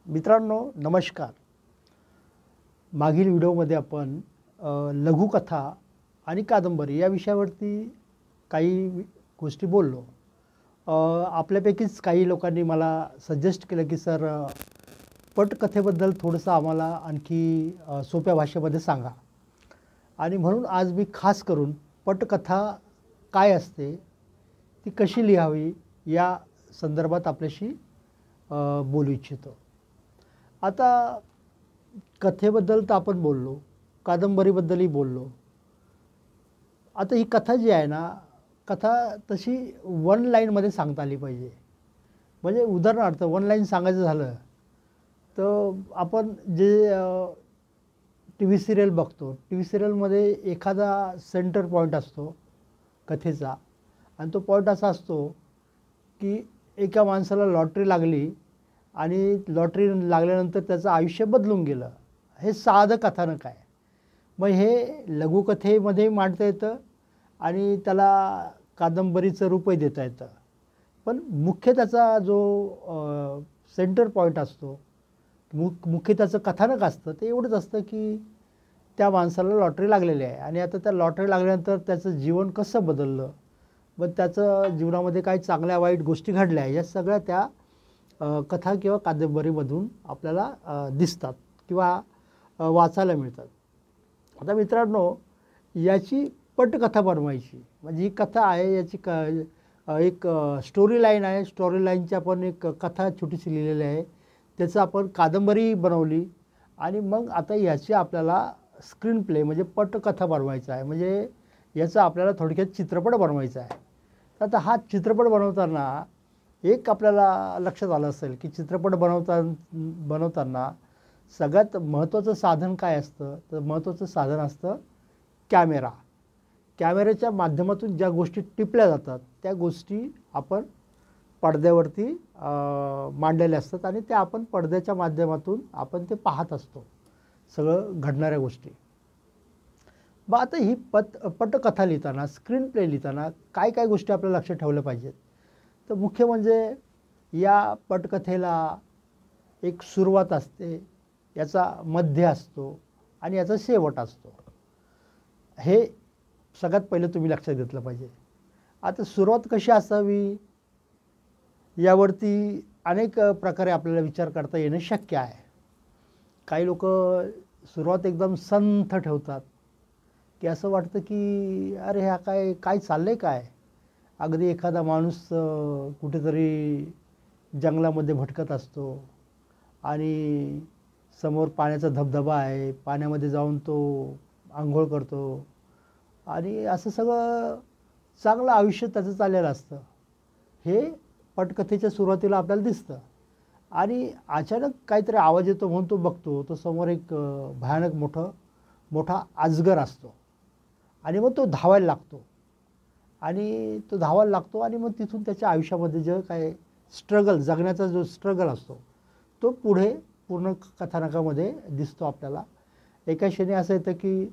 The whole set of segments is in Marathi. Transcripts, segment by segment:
मित्रांनो नमस्कार. मागील व्हिडिओमध्ये आपण लघुकथा आणि कादंबरी या विषयावरती काही गोष्टी बोललो. आपल्यापैकीच काही लोकांनी मला सजेस्ट केलं की सर पटकथेबद्दल थोडंसं आम्हाला आणखी सोप्या भाषेमध्ये सांगा. आणि म्हणून आज मी खास करून पटकथा काय असते, ती कशी लिहावी या संदर्भात आपल्याशी बोलू इच्छितो. आता कथेबद्दल तर आपण बोललो, कादंबरीबद्दलही बोललो. आता ही कथा जी आहे ना, कथा तशी वन लाईनमध्ये सांगता आली पाहिजे. म्हणजे उदाहरणार्थ वन लाईन सांगायचं झालं तर आपण जे टी व्ही सिरियल बघतो, टी व्ही सिरियलमध्ये एखादा सेंटर पॉईंट असतो कथेचा, आणि तो पॉईंट असा असतो की एका माणसाला लॉटरी लागली आणि लॉटरी लागल्यानंतर त्याचं आयुष्य बदलून गेलं. हे साधं कथानक आहे. मग हे लघुकथेमध्ये मांडता येतं आणि त्याला कादंबरीचं रूपही देता येतं. पण मुख्य त्याचा जो सेंटर पॉईंट असतो, मुख्य त्याचं कथानक असतं ते एवढंच असतं की त्या माणसाला लॉटरी लागलेली आहे आणि आता त्या लॉटरी लागल्यानंतर त्याचं जीवन कसं बदललं, मग त्याचं जीवनामध्ये काही चांगल्या वाईट गोष्टी घडल्या, या सगळ्या त्या कथा किंवा कादंबरीमधून आपल्याला दिसतात किंवा वाचायला मिळतात. आता मित्रांनो, याची पटकथा बनवायची म्हणजे ही कथा आहे, याची एक स्टोरी लाईन आहे. स्टोरी लाईनची आपण एक कथा छोटीशी लिहिलेली आहे, त्याचं आपण कादंबरी बनवली आणि मग आता याची आपल्याला स्क्रीन प्ले म्हणजे पटकथा बनवायचा आहे. म्हणजे याचा आपल्याला थोडक्यात चित्रपट बनवायचा आहे. आता हा चित्रपट बनवताना एक आपल्याला लक्षात आलं असेल की चित्रपट बनवताना सगळ्यात महत्त्वाचं साधन काय असतं, तर महत्त्वाचं साधन असतं कॅमेरा. कॅमेऱ्याच्या माध्यमातून ज्या गोष्टी टिपल्या जातात त्या गोष्टी आपण पडद्यावरती मांडलेल्या असतात आणि त्या आपण पडद्याच्या माध्यमातून आपण ते पाहत असतो, सगळं घडणाऱ्या गोष्टी. मग आता ही पटकथा लिहिताना, स्क्रीन प्ले लिहिताना काय काय गोष्टी आपल्याला लक्षात ठेवल्या पाहिजेत. तर मुख्य म्हणजे या पटकथेला एक सुरुवात असते, याचा मध्य असतो आणि याचा शेवट असतो. हे सगळ्यात पहिलं तुम्ही लक्षात घेतलं पाहिजे. आता सुरुवात कशी असावी यावरती अनेक प्रकारे आपल्याला विचार करता येणं शक्य आहे. काही लोक सुरुवात एकदम संथ ठेवतात की असं वाटतं की अरे ह्या काय चाललंय काय. अगदी एखादा माणूस कुठेतरी जंगलामध्ये भटकत असतो आणि समोर पाण्याचा धबधबा आहे, पाण्यामध्ये जाऊन तो आंघोळ करतो आणि असं सगळं चांगलं आयुष्य त्याचं चाललेलं असतं. हे पटकथेच्या सुरुवातीला आपल्याला दिसतं आणि अचानक काहीतरी आवाज येतो म्हणून तो बघतो, तो समोर एक भयानक मोठा अजगर असतो आणि मग तो धावायला लागतो आणि मग तिथून त्याच्या आयुष्यामध्ये जे काय स्ट्रगल, जगण्याचा जो स्ट्रगल असतो तो पुढे पूर्ण कथानकामध्ये दिसतो आपल्याला. एका क्षणी असं येतं की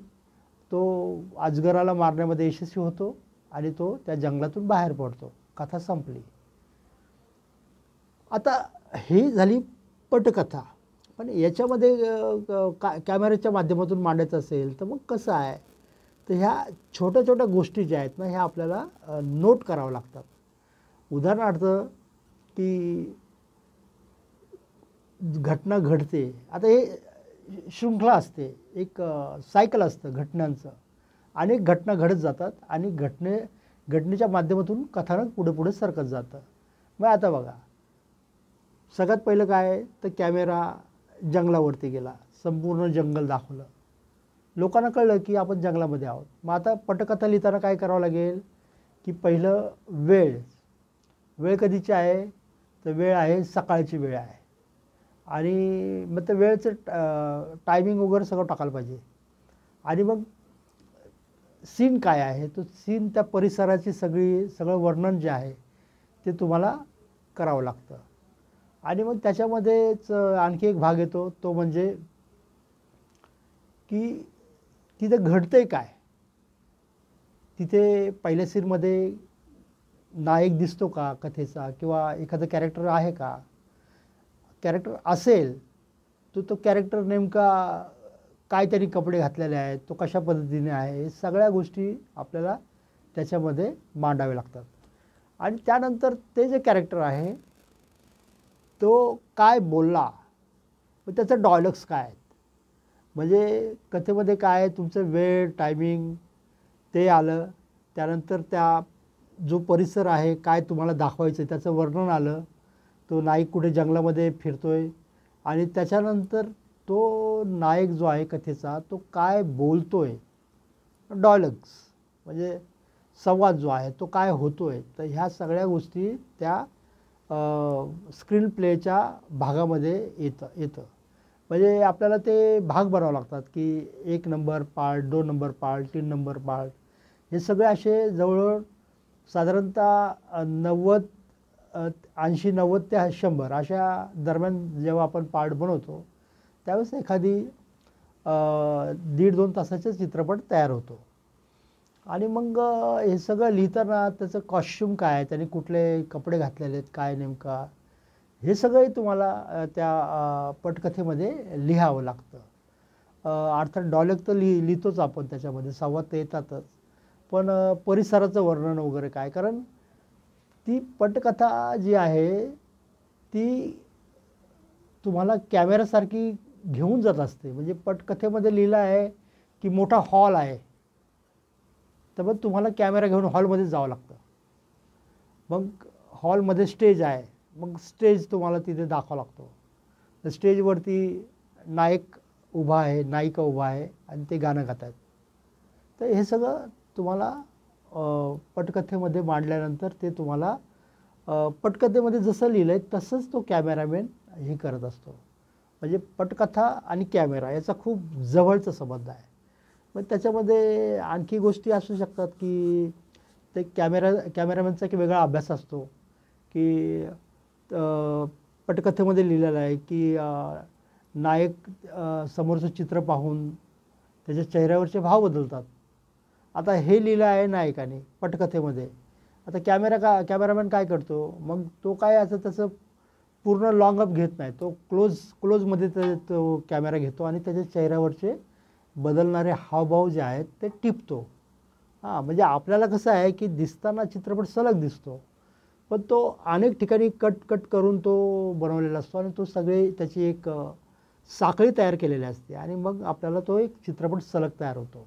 तो अजगराला मारण्यामध्ये यशस्वी होतो आणि तो त्या जंगलातून बाहेर पडतो. कथा संपली. आता ही झाली पटकथा. पण याच्यामध्ये कॅमेऱ्याच्या माध्यमातून मांडायचं असेल तर मग कसं आहे, तर ह्या छोट्या छोट्या गोष्टी ज्या आहेत ना, ह्या आपल्याला नोट कराव्या लागतात. उदाहरणार्थ की घटना घडते, आता हे शृंखला असते, एक सायकल असतं घटनांचं. अनेक घटना घडत जातात आणि घटनेच्या माध्यमातून कथानक पुढे पुढे सरकत जातं. मग आता बघा, सगळ्यात पहिलं काय, तर कॅमेरा जंगलावरती गेला, संपूर्ण जंगल दाखवलं, लोकांना कळलं की आपण जंगलामध्ये आहोत. मग आता पटकथा लिहिताना काय करावं लागेल की पहिलं वेळ कधीची आहे, तर वेळ आहे सकाळची वेळ आहे आणि मग त्या वेळेचं टायमिंग वगैरे सगळं टाकायला पाहिजे. आणि मग सीन काय आहे, तो सीन त्या परिसराची सगळं वर्णन जे आहे ते तुम्हाला करावं लागतं. आणि मग त्याच्यामध्येच आणखी एक भाग येतो, तो म्हणजे की तिथे घडतंय काय. तिथे पहिल्या सीनमध्ये नायक दिसतो का कथेचा, किंवा एखादा कॅरेक्टर आहे का, कॅरेक्टर असेल तर तो कॅरेक्टर नेमका काय त्यांनी कपडे घातलेले आहेत, तो कशा पद्धतीने आहे, हे सगळ्या गोष्टी आपल्याला त्याच्यामध्ये मांडावे लागतात. आणि त्यानंतर ते जे कॅरेक्टर आहे तो काय बोलला, मग त्याचं डायलॉग्स काय आहेत, म्हणजे कथेमध्ये काय तुमचं वेळ टायमिंग ते आलं. त्यानंतर त्या जो परिसर आहे काय तुम्हाला दाखवायचं त्याचं वर्णन आलं. तो नायक कुठे जंगलामध्ये फिरतोय आणि त्याच्यानंतर तो नायक जो आहे कथेचा तो काय बोलतोय, डायलॉग्स म्हणजे संवाद जो आहे तो काय होतोय. तर ह्या सगळ्या गोष्टी त्या स्क्रीन प्लेच्या भागामध्ये येतं. म्हणजे आपल्याला ते भाग बनावं लागतात की 1 number part, 2 number part, 3 number part, हे सगळे असे जवळजवळ साधारणतः 80-90 ते 100 अशा दरम्यान जेव्हा आपण पार्ट बनवतो त्यावेळेस एखादी 1.5-2 तासाचा चित्रपट तयार होतो. आणि मग हे सगळं लिहिताना त्याचं कॉस्ट्यूम काय आहे, त्याने कुठले कपडे घातलेले आहेत, काय नेमका, हे सगळंही तुम्हाला त्या पटकथेमध्ये लिहावं लागतं. अर्थात डायलॉग तर लिहितोच आपण त्याच्यामध्ये, संवाद तर येतातच, पण परिसराचं वर्णन वगैरे काय, कारण ती पटकथा जी आहे ती तुम्हाला कॅमेरासारखी घेऊन जात असते. म्हणजे पटकथेमध्ये लिहिलं आहे की मोठा हॉल आहे, तर मग तुम्हाला कॅमेरा घेऊन हॉलमध्ये जावं लागतं. मग हॉलमध्ये स्टेज आहे, मग स्टेज तुम्हाला तिथे दाखवावं लागतो. तर स्टेजवरती नायक उभा आहे, नायिका उभा आहे आणि ते गाणं गात आहेत. तर हे सगळं तुम्हाला पटकथेमध्ये मांडल्यानंतर ते तुम्हाला पटकथेमध्ये जसं लिहिलं आहे तसंच तो कॅमेरामॅन हे करत असतो. म्हणजे पटकथा आणि कॅमेरा याचा खूप जवळचा संबंध आहे. मग त्याच्यामध्ये आणखी गोष्टी असू शकतात की ते कॅमेरामॅनचा एक वेगळा अभ्यास असतो की पटकथेमध्ये लिहिलेलं आहे की नायक समोरचं चित्र पाहून त्याच्या चेहऱ्यावरचे भाव बदलतात. आता हे लिहिलं आहे नायकाने पटकथेमध्ये. आता कॅमेरामॅन काय करतो, मग तो काय असं तसं पूर्ण लॉंग अप घेत नाही, तो क्लोजमध्ये तो कॅमेरा घेतो आणि त्याच्या चेहऱ्यावरचे बदलणारे हावभाव जे आहेत ते टिपतो. म्हणजे आपल्याला कसं आहे की दिसताना चित्रपट सलग दिसतो, पण तो अनेक ठिकाणी कट करून तो बनवलेला असतो आणि तो सगळे त्याची एक साखळी तयार केलेली असते आणि मग आपल्याला तो एक चित्रपट सलग तयार होतो.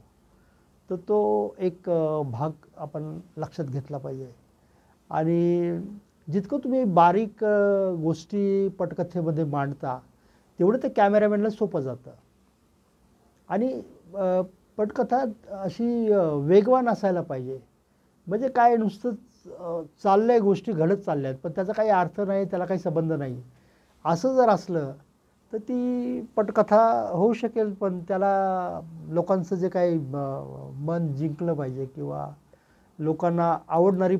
तर तो एक भाग आपण लक्षात घेतला पाहिजे. आणि जितकं तुम्ही बारीक गोष्टी पटकथेमध्ये मांडता तेवढं ते कॅमेरामॅनला सोपं जातं. आणि पटकथा अशी वेगवान असायला पाहिजे. म्हणजे काय नुसतंच चाललंय, गोष्टी घडत चालल्या आहेत पण त्याचा काही अर्थ नाही, त्याला काही संबंध नाही, असं जर असलं तर ती पटकथा होऊ शकेल, पण त्याला लोकांचं जे काही मन जिंकलं पाहिजे किंवा लोकांना आवडणारी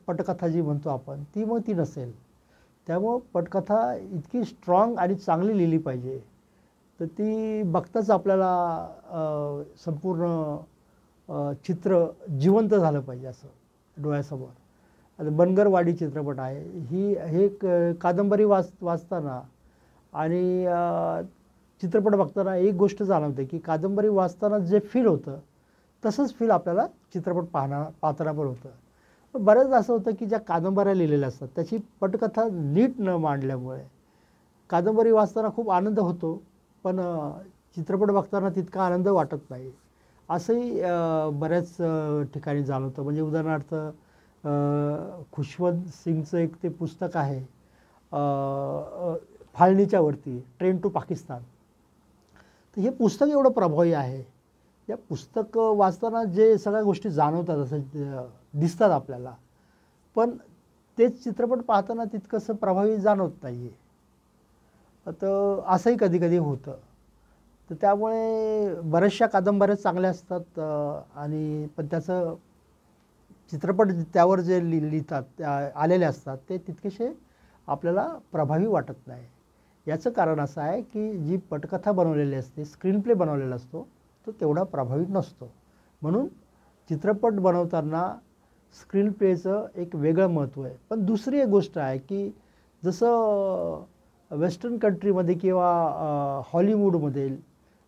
पटकथा जी म्हणतो आपण ती मग ती नसेल. त्यामुळं पटकथा इतकी स्ट्रॉंग आणि चांगली लिहिली पाहिजे तर ती बघताच आपल्याला संपूर्ण चित्र जिवंत झालं पाहिजे असं डोळ्यासमोर. आता बनगरवाडी चित्रपट आहे, हे कादंबरी वाचताना आणि चित्रपट बघताना एक गोष्ट जाणवते की कादंबरी वाचताना जे फील होतं तसंच फील आपल्याला चित्रपट पाहताना पण होतं. बऱ्याच असं होतं की ज्या कादंबऱ्या लिहिलेल्या असतात त्याची पटकथा नीट न मांडल्यामुळे कादंबरी वाचताना खूप आनंद होतो, पण चित्रपट बघताना तितका आनंद वाटत नाही. असंही बऱ्याच ठिकाणी जाणवतं. म्हणजे उदाहरणार्थ खुशवंत सिंगचं एक ते पुस्तक आहे फाळणीच्या वरती, ट्रेन टू पाकिस्तान. तर हे पुस्तक एवढं प्रभावी आहे. या पुस्तक वाचताना जे सगळ्या गोष्टी जाणवतात असं दिसतात आपल्याला, पण तेच चित्रपट पाहताना तितकंसं प्रभावी जाणवत नाही आहे. तर असंही कधी कधी होतं. तर त्यामुळे बऱ्याचशा कादंबऱ्या चांगल्या असतात आणि पण त्याचं चित्रपट त्यावर जे लिहितात आलेले असतात ते तितकेसे आपल्याला प्रभावी वाटत नाही. याचं कारण असं आहे की जी पटकथा बनवलेली असते, स्क्रीन प्ले बनवलेला असतो तो तेवढा प्रभावी नसतो. म्हणून चित्रपट बनवताना स्क्रीन प्लेचं एक वेगळं महत्त्व आहे. पण दुसरी एक गोष्ट आहे की जसं वेस्टर्न कंट्रीमध्ये किंवा हॉलिवूडमध्ये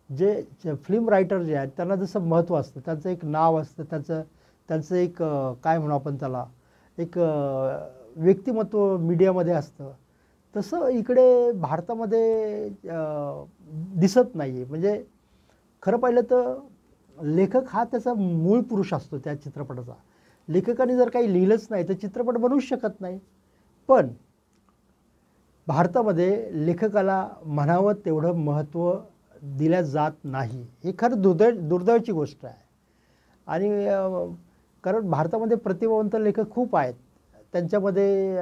जे फिल्म रायटर जे आहेत त्यांना जसं महत्त्व असतं, त्यांचं एक नाव असतं, त्यांचं एक काय म्हणू आपण त्याला, एक व्यक्तिमत्व मीडियामध्ये असतं, तसं इकडे भारतामध्ये दिसत नाही आहे. म्हणजे खरं पाहिलं तर लेखक हा त्याचा मूळ पुरुष असतो त्या चित्रपटाचा. लेखकाने जर काही लिहिलंच नाही तर चित्रपट बनवूच शकत नाही. पण भारतामध्ये लेखकाला म्हणावं तेवढं महत्त्व दिल्या जात नाही. हे खरं दुर्दैवाची गोष्ट आहे. आणि कारण भारतामध्ये प्रतिभावंत लेखक खूप आहेत. त्यांच्यामध्ये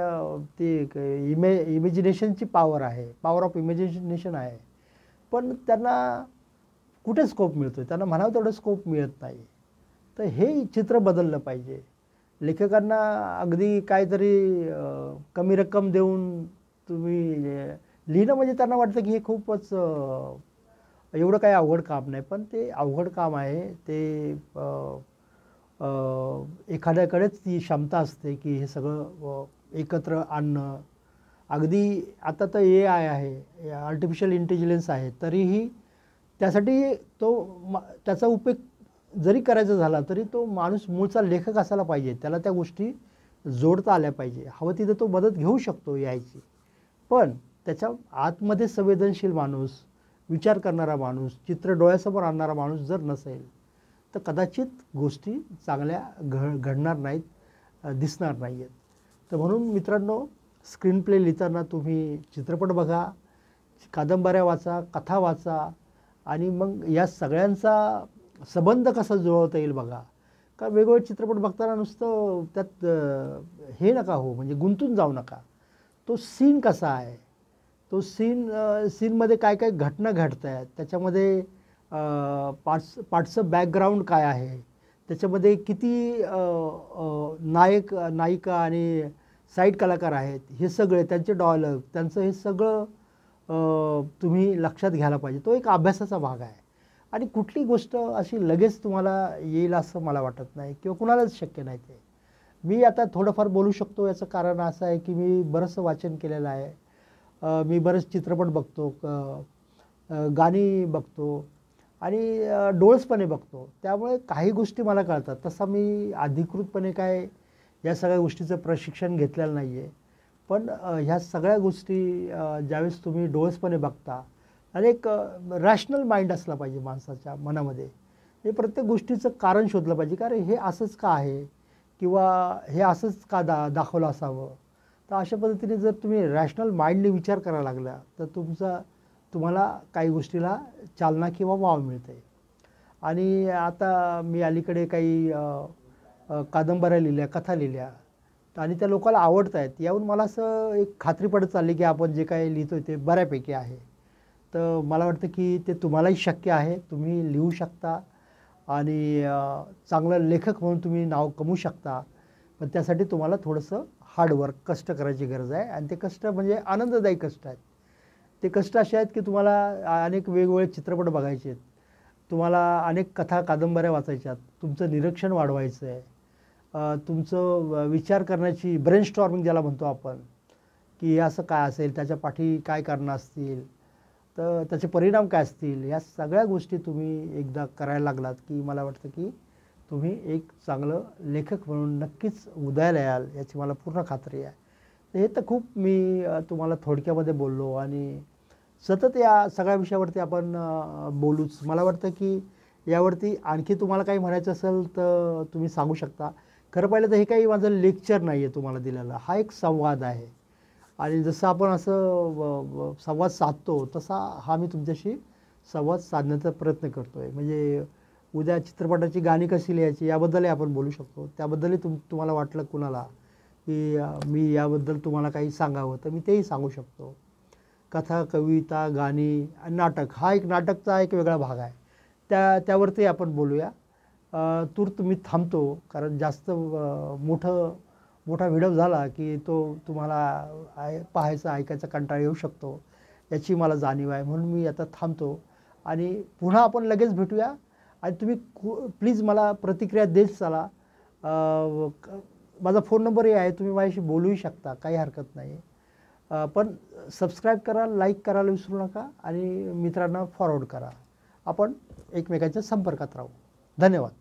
ती इमॅजिनेशनची पॉवर आहे, पॉवर ऑफ इमॅजिनेशन आहे. पण त्यांना कुठे स्कोप मिळतो आहे? त्यांना म्हणावं तेवढं स्कोप मिळत नाही. तर हे चित्र बदललं पाहिजे. लेखकांना अगदी काहीतरी कमी रक्कम देऊन तुम्ही लिहिणं म्हणजे त्यांना वाटतं की हे खूपच एवढं काही अवघड काम नाही. पण ते अवघड काम आहे. ते एखाद्याकडेच ती क्षमता असते की हे सगळं एकत्र आणणं. अगदी आता तर AI आहे, आर्टिफिशियल इंटेलिजन्स आहे, तरीही त्यासाठी त्याचा उपयोग जरी करायचा झाला तरी तो माणूस मूळचा लेखक असायला पाहिजे. त्याला त्या गोष्टी जोडता आल्या पाहिजे. हवं तिथं तो मदत घेऊ शकतो AIची. पण त्याच्या आतमध्ये संवेदनशील माणूस, विचार करणारा माणूस, चित्र डोळ्यासमोर आणणारा माणूस जर नसेल तर कदाचित गोष्टी चांगल्या घडणार नाहीत, दिसणार नाही आहेत. तर म्हणून मित्रांनो, स्क्रीन प्ले लिहिताना तुम्ही चित्रपट बघा, कादंबऱ्या वाचा, कथा वाचा आणि मग या सगळ्यांचा संबंध कसा जुळवता येईल बघा. का वेगवेगळे चित्रपट बघताना नुसतं त्यात हे नका हो, म्हणजे गुंतून जाऊ नका. तो सीन कसा आहे, तो सीनमध्ये काय काय घटना घडत आहेत, त्याच्यामध्ये पार्ट्सचं बॅकग्राऊंड काय आहे, त्याच्यामध्ये किती नायिका आणि साईड कलाकार आहेत, हे सगळे त्यांचे डायलॉग, त्यांचं हे सगळं तुम्ही लक्षात घ्यायला पाहिजे. तो एक अभ्यासाचा भाग आहे. आणि कुठली गोष्ट अशी लगेच तुम्हाला येईल असं मला वाटत नाही किंवा कुणालाच शक्य नाही. ते मी आता थोडंफार बोलू शकतो. याचं कारण असं आहे की मी बरंचसं वाचन केलेलं आहे. मी बरेच चित्रपट बघतो, गाणी बघतो आणि डोळसपणे बघतो. त्यामुळे काही गोष्टी मला कळतात. तसा मी अधिकृतपणे काय या सगळ्या गोष्टीचं प्रशिक्षण घेतलेलं नाही आहे. पण ह्या सगळ्या गोष्टी ज्यावेळेस तुम्ही डोळसपणे बघता आणि एक रॅशनल माइंड असला पाहिजे माणसाच्या मनामध्ये. हे प्रत्येक गोष्टीचं कारण शोधलं पाहिजे. कारण हे असंच का आहे किंवा हे असंच का दाखवलं असावं. तर अशा पद्धतीने जर तुम्ही रॅशनल माइंडने विचार करायला लागला तर तुम्हाला काही गोष्टीला चालना किंवा वाव मिळते. आणि आता मी अलीकडे काही कादंबऱ्या लिहिल्या, कथा लिहिल्या आणि त्या लोकांना आवडत आहेत. यावरून मला असं एक खात्री पडत चालली की आपण जे काही लिहितो ते बऱ्यापैकी आहे. तर मला वाटतं की ते तुम्हालाही शक्य आहे. तुम्ही लिहू शकता आणि चांगलं लेखक म्हणून तुम्ही नाव कमवू शकता. पण त्यासाठी तुम्हाला थोडंसं हार्डवर्क, कष्ट करायची गरज आहे. आणि ते कष्ट म्हणजे आनंददायी कष्ट आहेत. ते कष्ट असे आहेत की तुम्हाला अनेक वेगवेगळे चित्रपट बघायचे आहेत, तुम्हाला अनेक कथा कादंबऱ्या वाचायच्या आहेत, तुमचं निरीक्षण वाढवायचं आहे, तुमचं विचार करण्याची ब्रेनस्टॉर्मिंग ज्याला म्हणतो आपण, की हे असं काय असेल, त्याच्या पाठी काय कारणं असतील, तर त्याचे परिणाम काय असतील. या सगळ्या गोष्टी तुम्ही एकदा करायला लागलात की मला वाटतं की तुम्ही एक चांगलं लेखक म्हणून नक्कीच उदयाला याल, याची मला पूर्ण खात्री आहे. हे तर खूप मी तुम्हाला थोडक्यामध्ये बोललो आणि सतत या सगळ्या विषयावरती आपण बोलूच. मला वाटतं की यावरती आणखी तुम्हाला काही म्हणायचं असेल तर तुम्ही सांगू शकता. खरं पाहिलं तर हे काही माझं लेक्चर नाही आहे तुम्हाला दिलेला, हा एक संवाद आहे. आणि जसं आपण असं संवाद साधतो तसा हा मी तुमच्याशी संवाद साधण्याचा प्रयत्न करतो आहे. म्हणजे उद्या चित्रपटाची गाणी कशी लिहायची याबद्दलही आपण बोलू शकतो. त्याबद्दलही तुम्हाला वाटलं कुणाला की मी याबद्दल तुम्हाला काही सांगावं तर मी तेही सांगू शकतो. कथा, कविता, गाणी आणि नाटक, हा एक नाटकचा एक वेगळा भाग आहे. त्यावरती आपण बोलूया. तूर्त मी थांबतो कारण जास्त मोठा व्हिडिओ झाला की तो तुम्हाला पाहायचा, ऐकायचा कंटाळा येऊ शकतो, याची मला जाणीव आहे. म्हणून मी आता थांबतो आणि पुन्हा आपण लगेच भेटूया. आणि तुम्ही प्लीज मला प्रतिक्रिया देत चला. माझा फोन नंबरही आहे, तुम्ही माझ्याशी बोलूही शकता, काही हरकत नाही. पण सबस्क्राईब करा, लाईक करायला विसरू नका आणि मित्रांना फॉरवर्ड करा. आपण एकमेकांच्या संपर्कात राहू. धन्यवाद.